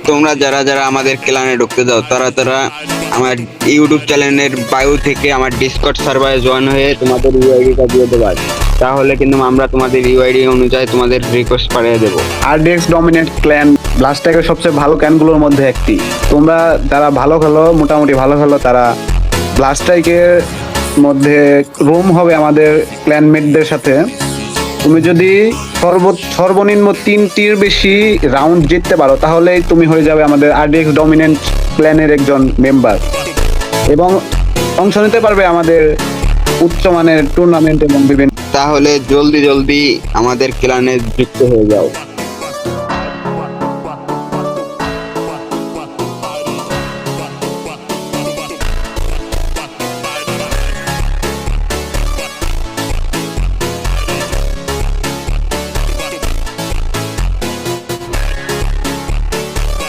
তোমরা যারা যারা আমাদের ক্লানে ঢুকতে যাও তারা তারা আমার ইউটিউব চ্যানেলের বায়ো থেকে আমার ডিসকর্ড সার্ভারে জয়েন হয়ে তোমাদের ইউআইডিটা দিয়ে দেবা। তাহলে কিন্তু আমরা তোমাদের ইউআইডি অনুযায়ী তোমাদের রিকোয়েস্ট পাঠিয়ে দেবো। আরডিএক্স ডমিনেট ক্ল্যান ব্লাস্টাকের সবচেয়ে ভালো ক্ল্যানগুলোর মধ্যে একটি। তোমরা যারা ভালো খেলো, মোটামুটি ভালো খেলো, তারা ব্লাস্টাইকের মধ্যে রুম হবে আমাদের ক্ল্যানমেটদের সাথে। তুমি যদি সর্বনিম্ন 3টির বেশি রাউন্ড জিততে পারো তাহলেই তুমি হয়ে যাবে আমাদের আরডিএক্স ডমিনেন্ট ক্ল্যানের একজন মেম্বার এবং অংশ নিতে পারবে আমাদের উচ্চমানের টুর্নামেন্ট এবং বিভিন্ন। তাহলে জলদি জলদি আমাদের ক্লানে যুক্ত হয়ে যাও।